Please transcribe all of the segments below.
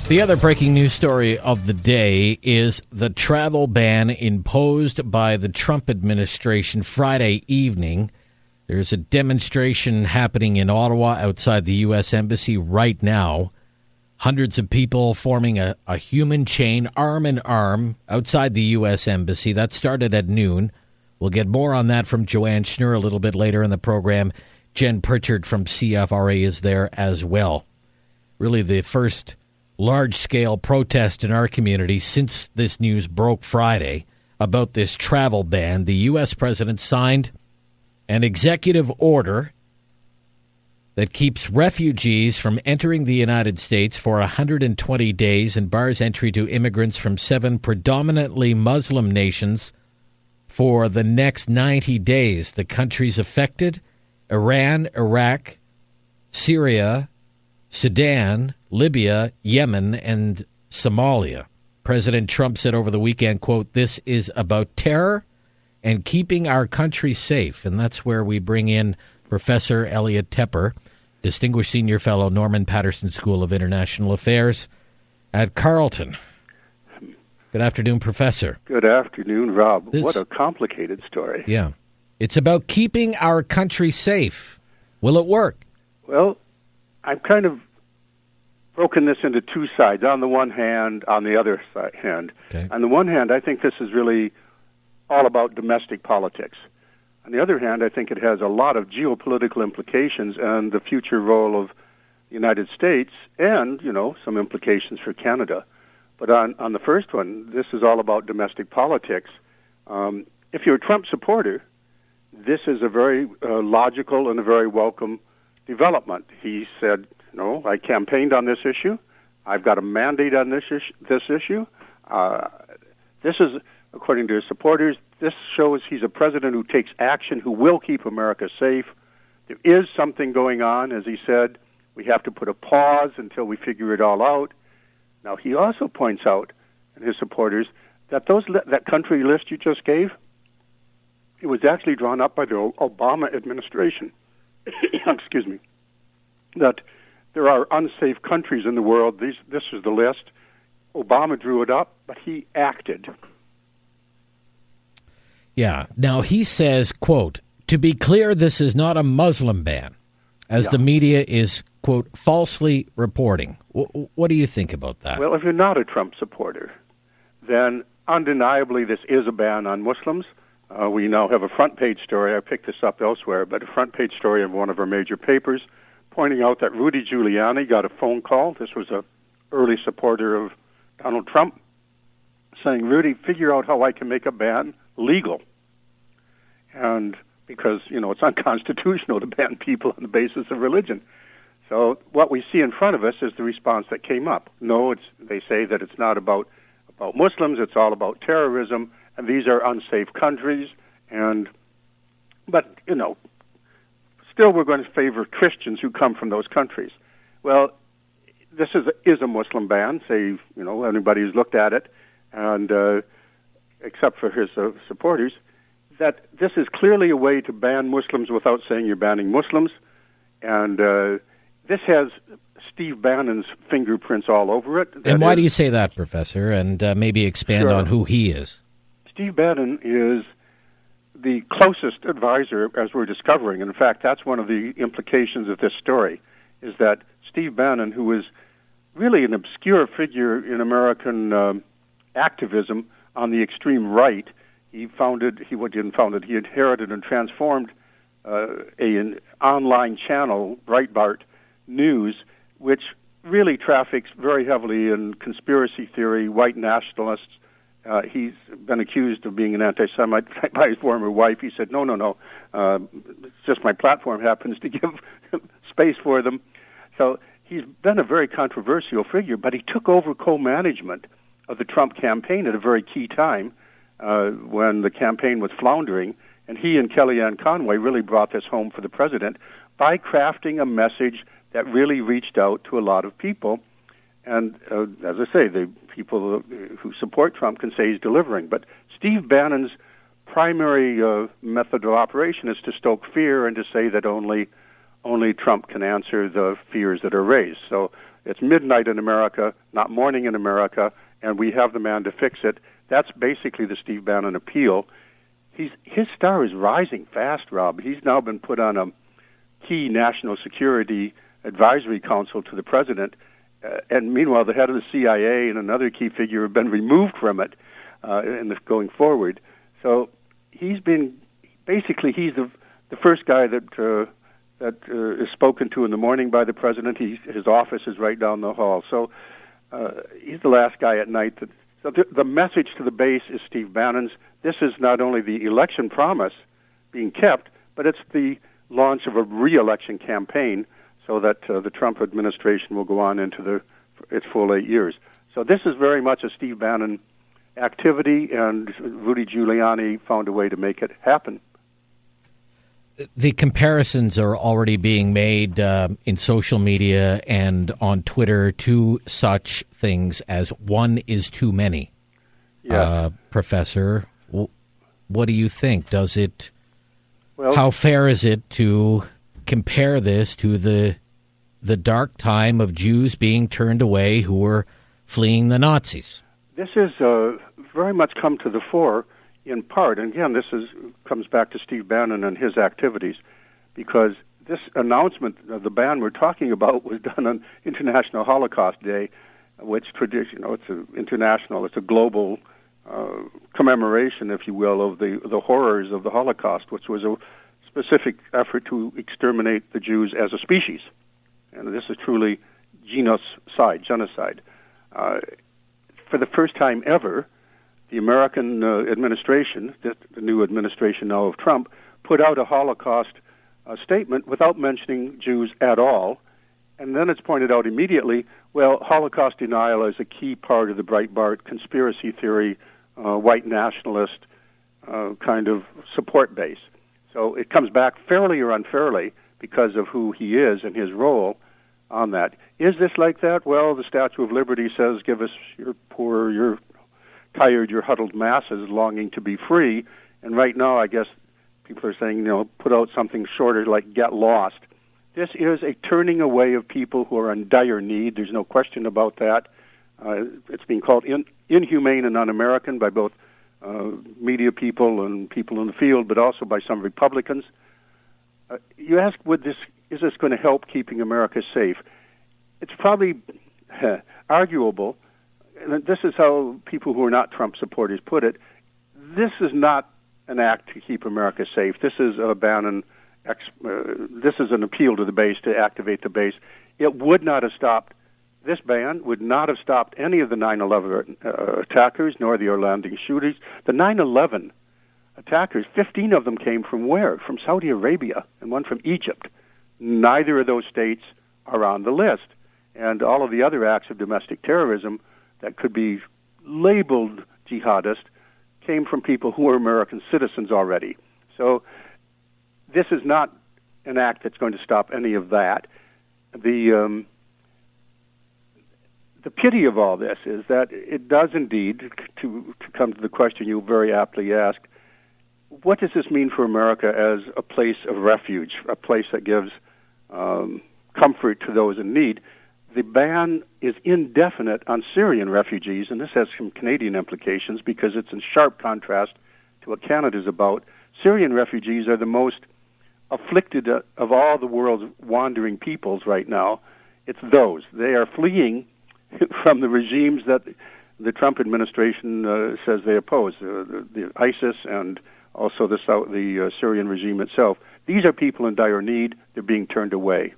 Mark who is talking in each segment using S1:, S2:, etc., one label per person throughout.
S1: The other breaking news story of the day is the travel ban imposed by the Trump administration Friday evening. There's a demonstration happening in Ottawa outside the U.S. Embassy right now. Hundreds of people forming a human chain, arm in arm, outside the U.S. Embassy. That started at noon. We'll get more on that from Joanne Schnur a little bit later in the program. Jen Pritchard from CFRA is there as well. Really the first large-scale protest in our community since this news broke Friday about this travel ban. The U.S. president signed an executive order that keeps refugees from entering the United States for 120 days and bars entry to immigrants from 7 predominantly Muslim nations for the next 90 days. The countries affected: Iran, Iraq, Syria, Sudan, Libya, Yemen, and Somalia. President Trump said over the weekend, quote, "This is about terror and keeping our country safe." And that's where we bring in Professor Elliot Tepper, Distinguished Senior Fellow, Norman Paterson School of International Affairs at Carleton. Good afternoon, Professor.
S2: Good afternoon, Rob. What a complicated story.
S1: Yeah. It's about keeping our country safe. Will it work?
S2: Well, I've kind of broken this into two sides. On the one hand, on the other hand. Okay. On the one hand, I think this is really all about domestic politics. On the other hand, I think it has a lot of geopolitical implications and the future role of the United States and, some implications for Canada. But on the first one, this is all about domestic politics. If you're a Trump supporter, this is a very logical and a very welcome development. He said, I campaigned on this issue. I've got a mandate on this issue. This is, according to his supporters, this shows he's a president who takes action, who will keep America safe. There is something going on, as he said. We have to put a pause until we figure it all out. Now, he also points out, and his supporters, that that country list you just gave, it was actually drawn up by the Obama administration. Excuse me. That there are unsafe countries in the world. This is the list. Obama drew it up, but he acted.
S1: Yeah. Now, he says, quote, "To be clear, this is not a Muslim ban, as the media is, quote, falsely reporting." What do you think about that?
S2: Well, if you're not a Trump supporter, then undeniably this is a ban on Muslims. We now have a front-page story. I picked this up elsewhere, but a front-page story of one of our major papers pointing out that Rudy Giuliani got a phone call. This was an early supporter of Donald Trump, saying, "Rudy, figure out how I can make a ban legal." And because, it's unconstitutional to ban people on the basis of religion. So what we see in front of us is the response that came up. No, they say that it's not about Muslims, it's all about terrorism, and these are unsafe countries. But still we're going to favor Christians who come from those countries. Well, this is a Muslim ban, anybody who's looked at it, and except for his supporters, that this is clearly a way to ban Muslims without saying you're banning Muslims. And this has Steve Bannon's fingerprints all over it.
S1: And why do you say that, Professor? And maybe expand on who he is.
S2: Steve Bannon is the closest advisor, as we're discovering. And in fact, that's one of the implications of this story, is that Steve Bannon, who is really an obscure figure in American activism on the extreme right, he inherited and transformed an online channel, Breitbart News, which really traffics very heavily in conspiracy theory, white nationalists. He's been accused of being an anti-Semite by his former wife. He said, no, it's just my platform happens to give space for them. So he's been a very controversial figure, but he took over co-management of the Trump campaign at a very key time when the campaign was floundering, and he and Kellyanne Conway really brought this home for the president by crafting a message that really reached out to a lot of people. And as I say, the people who support Trump can say he's delivering. But Steve Bannon's primary method of operation is to stoke fear and to say that only Trump can answer the fears that are raised. So It's midnight in America, not morning in America, and we have the man to fix it. That's basically the Steve Bannon appeal. His star is rising fast, Rob. He's now been put on a key national security advisory council to the president, and meanwhile, the head of the CIA and another key figure have been removed from it going forward. So he's the first guy that is spoken to in the morning by the president. His office is right down the hall. So he's the last guy at night. So the message to the base is Steve Bannon's. This is not only the election promise being kept, but it's the launch of a re-election campaign so that the Trump administration will go on into its full 8 years. So this is very much a Steve Bannon activity, and Rudy Giuliani found a way to make it happen.
S1: The comparisons are already being made in social media and on Twitter to such things as one is too many.
S2: Yes.
S1: Professor, what do you think? How fair is it to compare this to the dark time of Jews being turned away who were fleeing the Nazis?
S2: This is very much come to the fore in part, and again, this comes back to Steve Bannon and his activities, because this announcement of the ban we're talking about was done on International Holocaust Day, which it's a global commemoration, if you will, of the horrors of the Holocaust, which was a specific effort to exterminate the Jews as a species. And this is truly genocide. For the first time ever, the American administration, the new administration now of Trump, put out a Holocaust statement without mentioning Jews at all. And then it's pointed out immediately, well, Holocaust denial is a key part of the Breitbart conspiracy theory, white nationalist kind of support base. So it comes back fairly or unfairly because of who he is and his role on that. Is this like that? Well, the Statue of Liberty says, give us your poor, your tired, your huddled masses longing to be free. And right now, I guess people are saying, put out something shorter like get lost. This is a turning away of people who are in dire need. There's no question about that. It's being called inhumane and un-American by both media people and people in the field, but also by some Republicans. You ask, is this going to help keeping America safe? It's probably arguable. And this is how people who are not Trump supporters put it. This is not an act to keep America safe. This is a ban this is an appeal to the base to activate the base. It would not have stopped. This ban would not have stopped any of the 9/11 attackers nor the Orlando shooters. The 9/11 attackers, 15 of them came from where? From Saudi Arabia and one from Egypt. Neither of those states are on the list. And all of the other acts of domestic terrorism that could be labeled jihadist came from people who are American citizens already. So this is not an act that's going to stop any of that. The pity of all this is that it does indeed, to come to the question you very aptly asked, what does this mean for America as a place of refuge, a place that gives comfort to those in need? The ban is indefinite on Syrian refugees, and this has some Canadian implications because it's in sharp contrast to what Canada's about. Syrian refugees are the most afflicted of all the world's wandering peoples right now. It's those. They are fleeing from the regimes that the Trump administration says they oppose, the ISIS and also the Syrian regime itself. These are people in dire need. They're being turned away.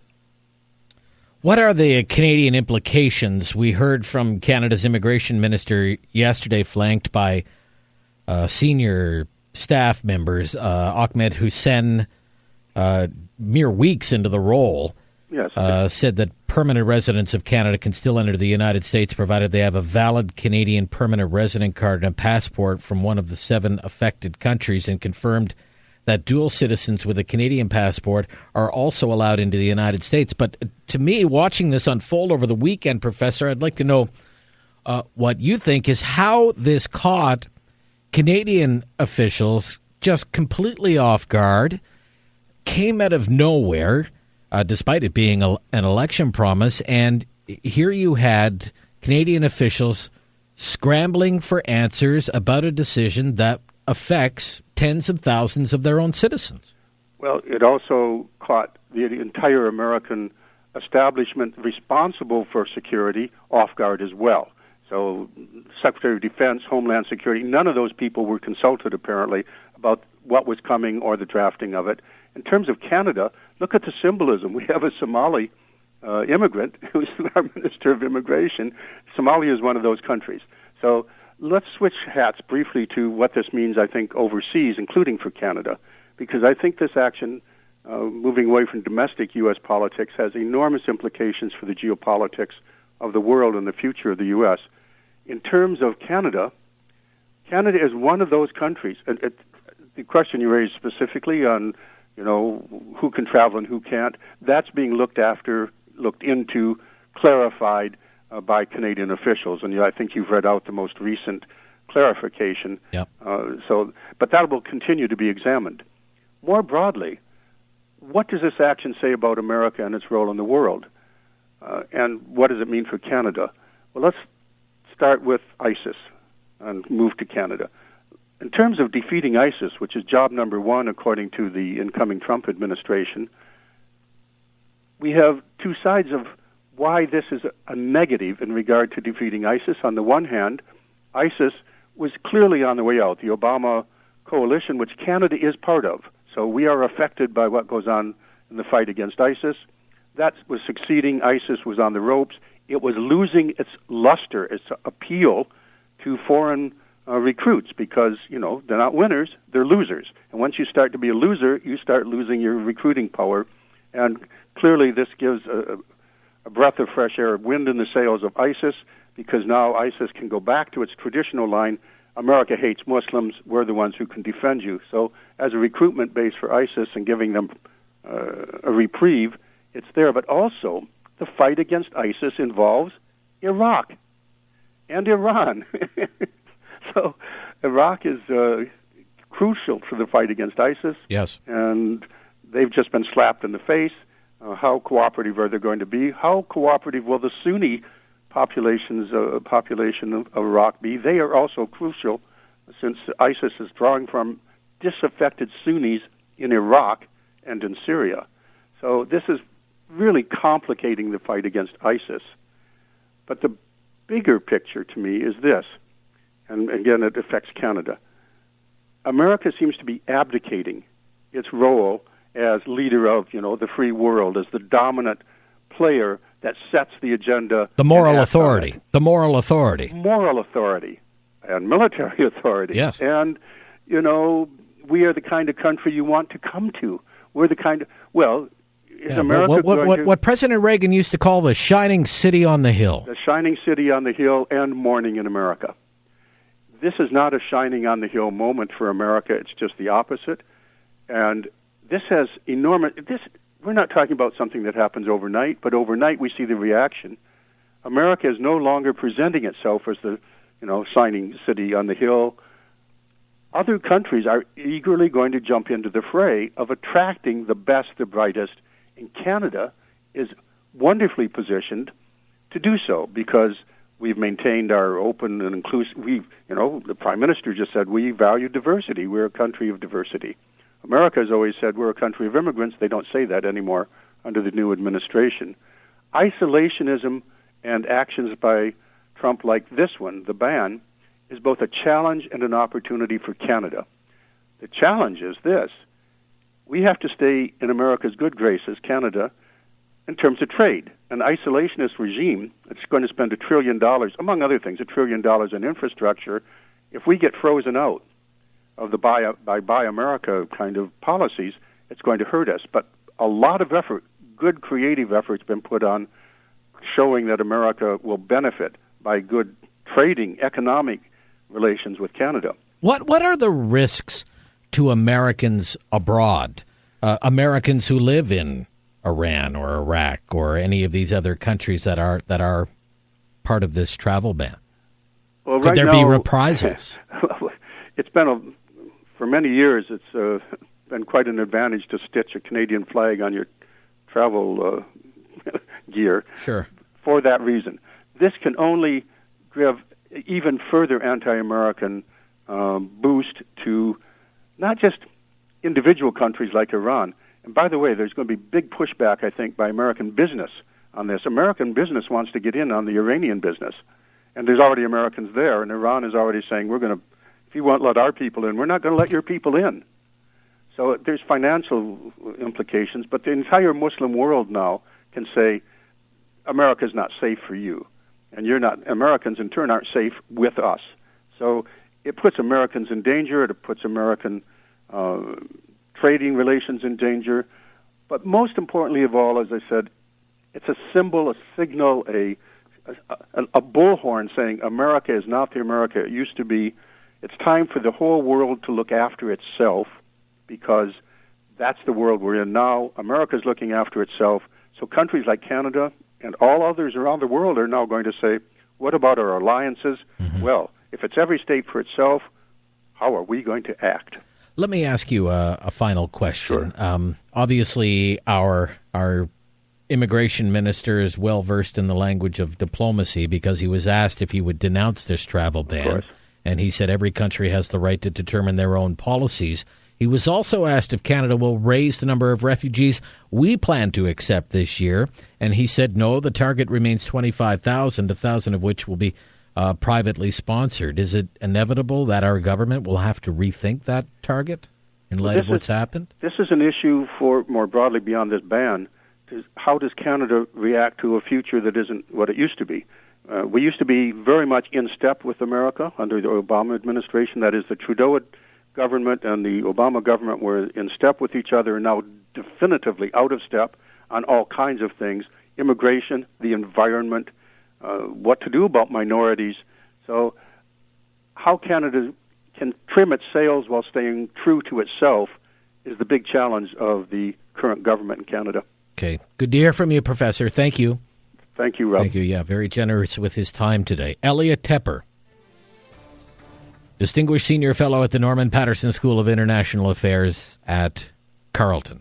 S1: What are the Canadian implications? We heard from Canada's immigration minister yesterday, flanked by senior staff members. Ahmed Hussein, mere weeks into the role, said that permanent residents of Canada can still enter the United States provided they have a valid Canadian permanent resident card and a passport from one of the 7 affected countries, and confirmed that dual citizens with a Canadian passport are also allowed into the United States. But to me, watching this unfold over the weekend, Professor, I'd like to know what you think is how this caught Canadian officials just completely off guard, came out of nowhere, despite it being an election promise, and here you had Canadian officials scrambling for answers about a decision that affects tens of thousands of their own citizens.
S2: Well, it also caught the entire American establishment responsible for security off guard as well. So Secretary of Defense, Homeland Security, none of those people were consulted, apparently, about what was coming or the drafting of it. In terms of Canada, look at the symbolism. We have a Somali immigrant who's our Minister of Immigration. Somalia is one of those countries. So let's switch hats briefly to what this means, I think, overseas, including for Canada, because I think this action, moving away from domestic U.S. politics, has enormous implications for the geopolitics of the world and the future of the U.S. In terms of Canada, Canada is one of those countries. The question you raised specifically on, who can travel and who can't, that's being looked into, clarified by Canadian officials. And I think you've read out the most recent clarification.
S1: Yep.
S2: But that will continue to be examined. More broadly, what does this action say about America and its role in the world? And what does it mean for Canada? Well, let's start with ISIS and move to Canada. In terms of defeating ISIS, which is job number one according to the incoming Trump administration, we have two sides of why this is a negative in regard to defeating ISIS. On the one hand, ISIS was clearly on the way out. The Obama coalition, which Canada is part of. So we are affected by what goes on in the fight against ISIS. That was succeeding. ISIS was on the ropes. It was losing its luster, its appeal to foreign recruits because, they're not winners, they're losers. And once you start to be a loser, you start losing your recruiting power. And clearly this gives a breath of fresh air, wind in the sails of ISIS, because now ISIS can go back to its traditional line, America hates Muslims, we're the ones who can defend you. So as a recruitment base for ISIS and giving them a reprieve, it's there. But also, the fight against ISIS involves Iraq and Iran. So Iraq is crucial for the fight against ISIS.
S1: Yes.
S2: And they've just been slapped in the face. How cooperative are they going to be? How cooperative will the Sunni population of Iraq be? They are also crucial since ISIS is drawing from disaffected Sunnis in Iraq and in Syria. So this is really complicating the fight against ISIS. But the bigger picture to me is this, and again it affects Canada. America seems to be abdicating its role as leader of, the free world, as the dominant player that sets the agenda.
S1: The moral authority. The moral authority.
S2: Moral authority and military authority.
S1: Yes.
S2: And, we are the kind of country you want to come to. We're the kind of, America
S1: what President Reagan used to call the shining city on the hill.
S2: The shining city on the hill and morning in America. This is not a shining on the hill moment for America. It's just the opposite. And this has we're not talking about something that happens overnight, but overnight we see the reaction. America is no longer presenting itself as the, shining city on the hill. Other countries are eagerly going to jump into the fray of attracting the best, the brightest, and Canada is wonderfully positioned to do so because we've maintained our open and inclusive. The Prime Minister just said we value diversity. We're a country of diversity. America has always said we're a country of immigrants. They don't say that anymore under the new administration. Isolationism and actions by Trump like this one, the ban, is both a challenge and an opportunity for Canada. The challenge is this. We have to stay in America's good graces, Canada, in terms of trade. An isolationist regime that's going to spend $1 trillion, among other things, $1 trillion in infrastructure, if we get frozen out of the Buy America kind of policies, it's going to hurt us. But a lot of effort, good creative effort's been put on showing that America will benefit by good trading, economic relations with Canada.
S1: What are the risks to Americans abroad, Americans who live in Iran or Iraq or any of these other countries that are part of this travel ban?
S2: Well,
S1: Could there be reprisals?
S2: It's been for many years, it's been quite an advantage to stitch a Canadian flag on your travel gear.
S1: Sure.
S2: for that reason. This can only give even further anti-American boost to not just individual countries like Iran. And by the way, there's going to be big pushback, I think, by American business on this. American business wants to get in on the Iranian business. And there's already Americans there, and Iran is already saying, if you won't let our people in, we're not going to let your people in. So there's financial implications, but the entire Muslim world now can say, America's not safe for you. And Americans in turn aren't safe with us. So it puts Americans in danger, it puts American trading relations in danger. But most importantly of all, as I said, it's a symbol, a signal, a bullhorn saying America is not the America it used to be. It's time for the whole world to look after itself, because that's the world we're in now. America's looking after itself. So countries like Canada and all others around the world are now going to say, what about our alliances? Mm-hmm. Well, if it's every state for itself, how are we going to act?
S1: Let me ask you a final question.
S2: Sure.
S1: Obviously, our immigration minister is well versed in the language of diplomacy, because he was asked if he would denounce this travel ban, and he said every country has the right to determine their own policies. He was also asked if Canada will raise the number of refugees we plan to accept this year, and he said no, the target remains 25,000, 1,000 of which will be privately sponsored. Is it inevitable that our government will have to rethink that target in light of what's happened?
S2: This is an issue for more broadly beyond this ban. How does Canada react to a future that isn't what it used to be? We used to be very much in step with America under the Obama administration. That is, the Trudeau government and the Obama government were in step with each other, and now definitively out of step on all kinds of things: immigration, the environment, what to do about minorities. So how Canada can trim its sails while staying true to itself is the big challenge of the current government in Canada.
S1: Okay. Good to hear from you, Professor. Thank you.
S2: Thank you, Rob.
S1: Thank you. Yeah, very generous with his time today. Elliot Tepper, Distinguished Senior Fellow at the Norman Paterson School of International Affairs at Carleton.